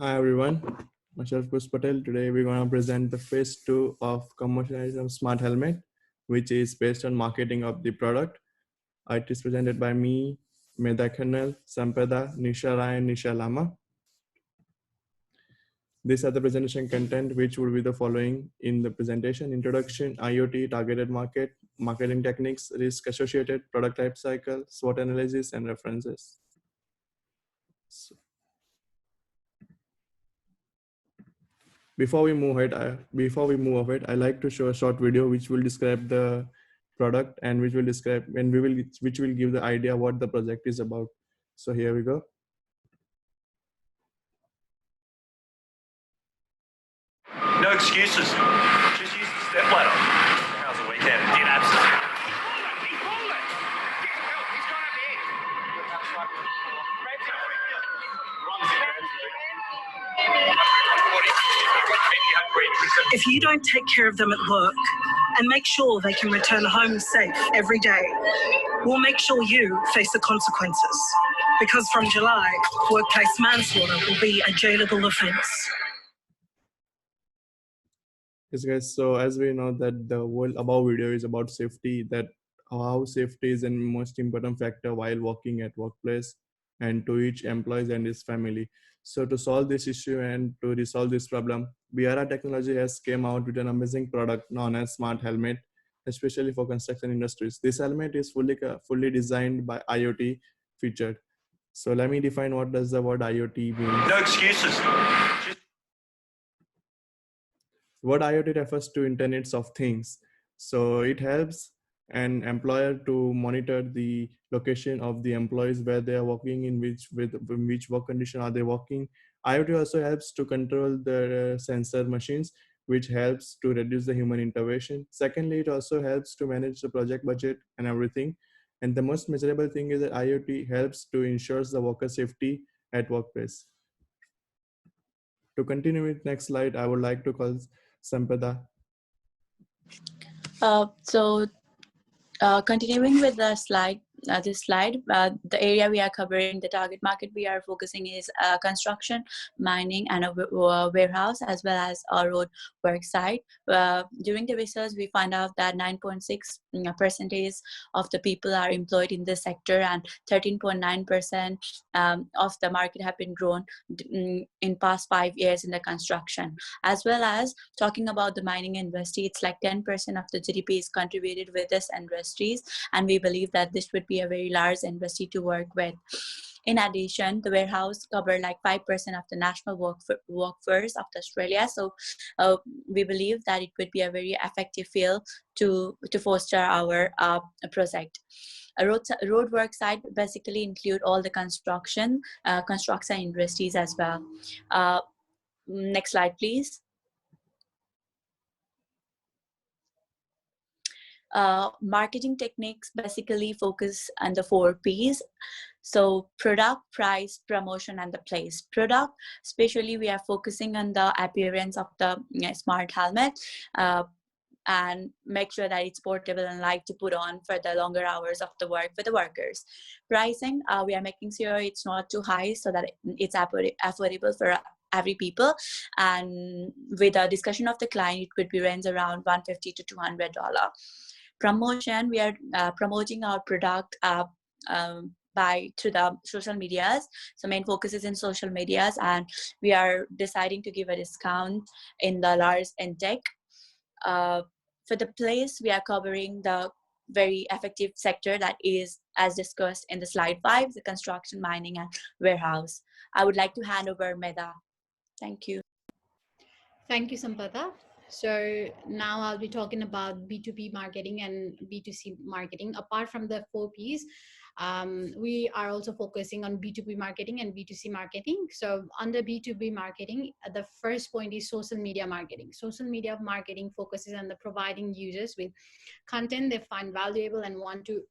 Hi everyone, myself Kush Patel. Today we're going to present the phase 2 of commercialisation smart helmet, which is based on marketing of the product. It is presented by me, Medha Khanal, Sampada, Nisha Rai, and Nisha Lama. These are the presentation content which will be the following in the presentation: introduction, IoT, targeted market, marketing techniques, risk associated, product life cycle, SWOT analysis, and references. Before we move ahead, I like to show a short video which will describe the product and which will give the idea what the project is about. So here we go. No excuses. Just use the step ladder. How's the weekend? Did absolutely. If you don't take care of them at work and make sure they can return home safe every day, we'll make sure you face the consequences. Because from July, workplace manslaughter will be a jailable offence. Yes guys, so as we know that the whole above video is about safety, that how safety is a most important factor while working at workplace and to each employee and his family. So to solve this issue and to resolve this problem, BRR Technology has came out with an amazing product known as Smart Helmet, especially for construction industries. This helmet is fully designed by IoT featured. So let me define what does the word IoT mean. No excuses. What IoT refers to Internet of Things. So it helps an employer to monitor the location of the employees, where they are working, in which work condition are they working. IoT also helps to control the sensor machines, which helps to reduce the human intervention. Secondly, it also helps to manage the project budget and everything. And the most measurable thing is that IoT helps to ensure the worker safety at workplace. To continue with next slide, I would like to call Sampada. Continuing with the slide, the area we are covering, the target market we are focusing is construction, mining, and a warehouse, as well as a road work site. During the research, we find out that 9.6% of the people are employed in this sector, and 13.9% of the market have been grown in past 5 years in the construction. As well as talking about the mining industry, it's like 10% of the GDP is contributed with this industries, and we believe that this would be a very large industry to work with. In addition, the warehouse cover like 5% of the national workforce of Australia. So we believe that it would be a very effective field to foster our project. A road work site basically include all the construction industries as well. Next slide, please. Marketing techniques basically focus on the 4 P's. So product, price, promotion, and the place. Product, especially we are focusing on the appearance of the smart helmet, and make sure that it's portable and light to put on for the longer hours of the work for the workers. Pricing, we are making sure it's not too high so that it's affordable for every people, and with a discussion of the client, it could be range around $150 to $200. Promotion, we are promoting our product through the social medias. So main focus is in social medias, and we are deciding to give a discount in the large intake. For the place, we are covering the very effective sector that is, as discussed in the slide 5, the construction, mining, and warehouse. I would like to hand over Medha. Thank you. Thank you, Sampada. So now I'll be talking about B2B marketing and B2C marketing. Apart from the 4 Ps, we are also focusing on B2B marketing and B2C marketing. So under B2B marketing, the first point is social media marketing. Social media marketing focuses on the providing users with content they find valuable and want to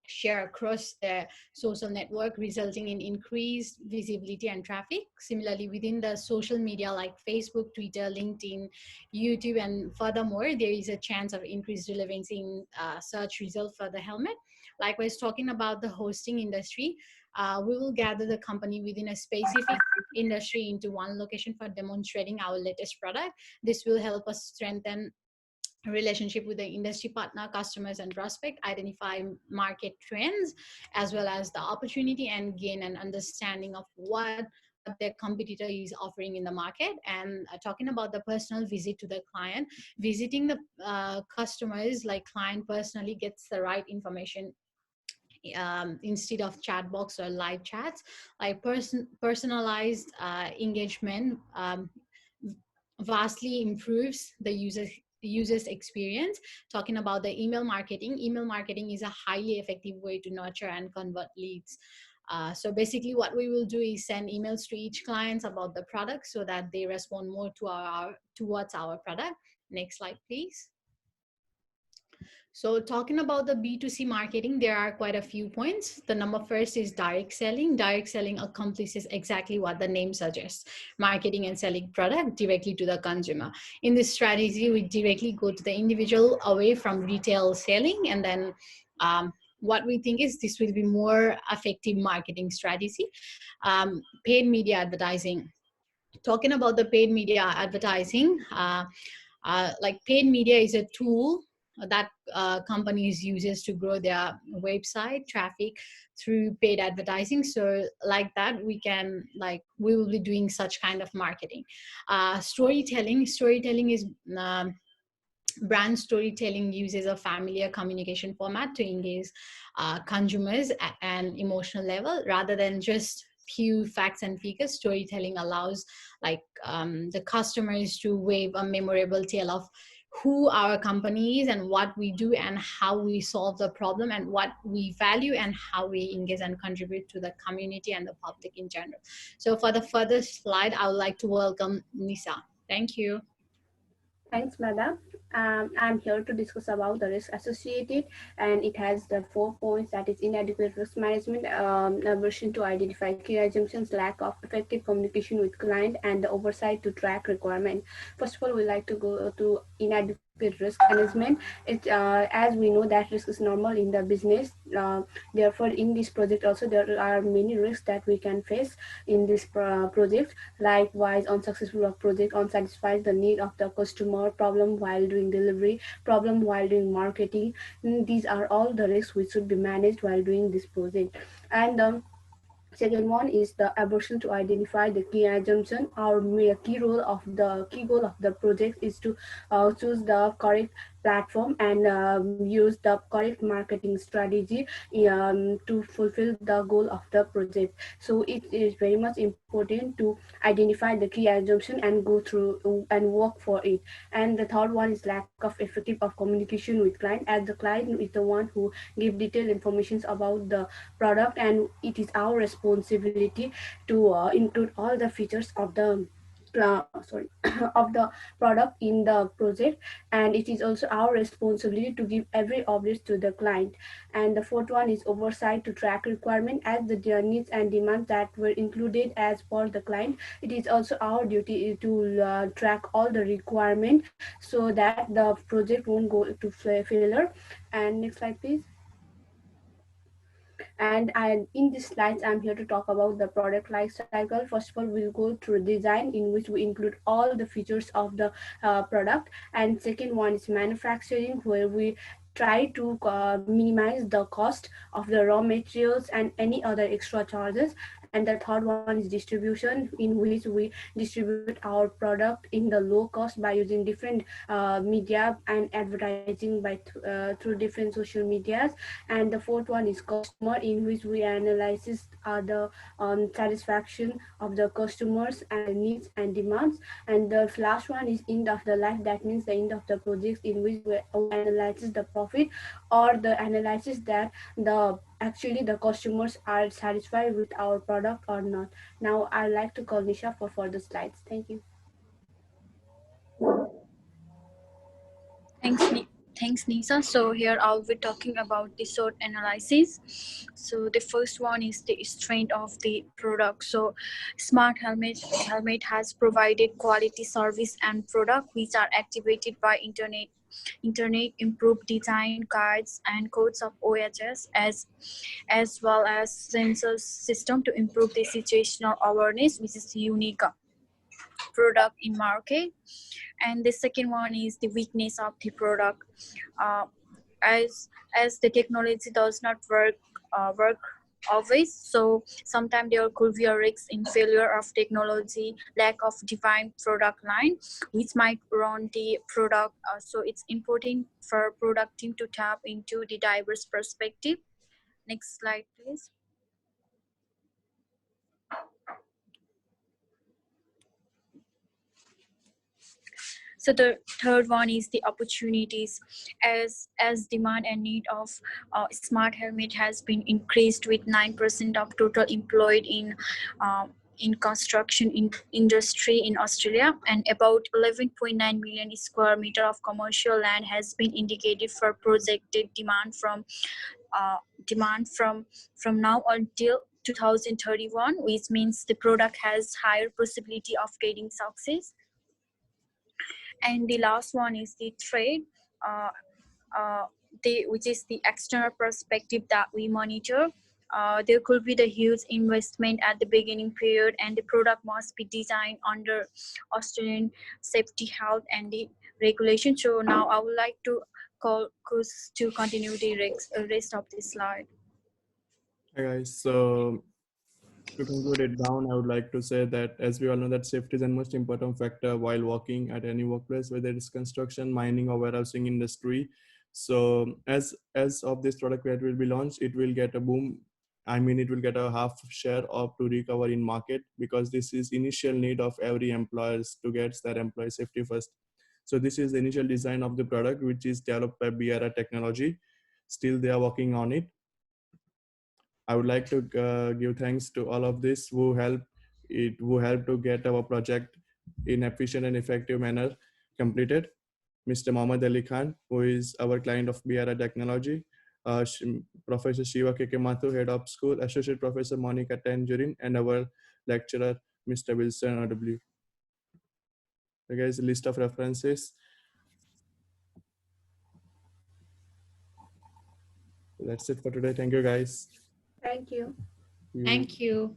share across the social network, resulting in increased visibility and traffic. Similarly, within the social media like Facebook, Twitter, LinkedIn, YouTube, and furthermore, there is a chance of increased relevance in search results for the helmet. Likewise, talking about the hosting industry, We will gather the company within a specific industry into one location for demonstrating our latest product. This will help us strengthen relationship with the industry partner, customers, and prospect, identify market trends as well as the opportunity, and gain an understanding of what their competitor is offering in the market. And talking about the personal visit to the client, visiting the customers, like client personally, gets the right information instead of chat box or live chats. Like personalized engagement vastly improves the user's experience. Talking about the email marketing is a highly effective way to nurture and convert leads. So basically what we will do is send emails to each client about the product so that they respond more to towards our product. Next slide, please. So talking about the B2C marketing, there are quite a few points. The number first is direct selling. Direct selling accomplishes exactly what the name suggests, marketing and selling product directly to the consumer. In this strategy, we directly go to the individual away from retail selling. And then what we think is this will be more effective marketing strategy. Paid media advertising. Talking about the paid media advertising, like paid media is a tool that companies uses to grow their website traffic through paid advertising. So like that, we will be doing such kind of marketing. Storytelling is brand storytelling uses a familiar communication format to engage consumers at an emotional level rather than just few facts and figures. Storytelling allows the customers to weave a memorable tale of who our company is and what we do and how we solve the problem and what we value and how we engage and contribute to the community and the public in general. So for the further slide, I would like to welcome Nisa. Thank you. Thanks, Mada. I'm here to discuss about the risk associated, and it has the 4 points, that is inadequate risk management, aversion to identify key assumptions, lack of effective communication with client, and the oversight to track requirement. First of all, we like to go to inadequate risk management. As we know that risk is normal in the business. Therefore, in this project also there are many risks that we can face in this project. Likewise, unsuccessful of project, unsatisfies the need of the customer, problem while doing delivery, problem while doing marketing. These are all the risks which should be managed while doing this project. And second one is the aversion to identify the key assumption. Our key goal of the project is to choose the correct platform and use the correct marketing strategy to fulfill the goal of the project. So it is very much important to identify the key assumption and go through and work for it. And the third one is lack of effective of communication with client, as the client is the one who give detailed information about the product, and it is our responsibility to include all the features of the of the product in the project, and it is also our responsibility to give every update to the client. And the fourth one is oversight to track requirement, as the needs and demands that were included as per the client. It is also our duty to track all the requirement so that the project won't go to failure. And next slide, please. And in these slides, I'm here to talk about the product life cycle. First of all, we'll go through design, in which we include all the features of the product. And second one is manufacturing, where we try to minimize the cost of the raw materials and any other extra charges. And the third one is distribution, in which we distribute our product in the low cost by using different media and advertising through different social medias. And the fourth one is customer, in which we analyze the satisfaction of the customers and the needs and demands. And the last one is end of the life, that means the end of the project, in which we analyze the profit or the analysis that actually the customers are satisfied with our product or not. Now I'd like to call Nisha for further slides. Thank you. Thanks, Nisa. So here I'll be talking about the SWOT analysis. So the first one is the strength of the product. So Smart Helmet has provided quality service and product which are activated by internet internet, improved design guides and codes of OHS, as well as sensor system to improve the situational awareness, which is unique product in market. And the second one is the weakness of the product. uh, as the technology does not work always, so sometimes there could be a risk in failure of technology, lack of defined product line which might run the product. So it's important for product team to tap into the diverse perspective. Next slide please. So the third one is the opportunities. As demand and need of smart helmet has been increased with 9% of total employed in construction industry in Australia, and about 11.9 million square meter of commercial land has been indicated for projected demand from now until 2031, which means the product has higher possibility of getting success. And the last one is the trade, uh, which is the external perspective that we monitor. There could be the huge investment at the beginning period, and the product must be designed under Australian safety, health, and the regulation. So now I would like to call Kus to continue the rest of the slide. Hi guys, so to conclude it down, I would like to say that as we all know that safety is the most important factor while working at any workplace, whether it's construction, mining or warehousing industry. So as of this product that will be launched, it will get a boom. I mean, it will get a half share of to recover in market, because this is initial need of every employers to get their employee safety first. So this is the initial design of the product, which is developed by BRA Technology. Still, they are working on it. I would like to give thanks to all of this who helped to get our project in efficient and effective manner completed. Mr. Mohammad Ali Khan, who is our client of BRI Technology, Professor Shiva Kekemathu, Head of School, Associate Professor Monica Tangerine, and our lecturer, Mr. Wilson RW. So guys, list of references. That's it for today. Thank you guys. Thank you. Thank you.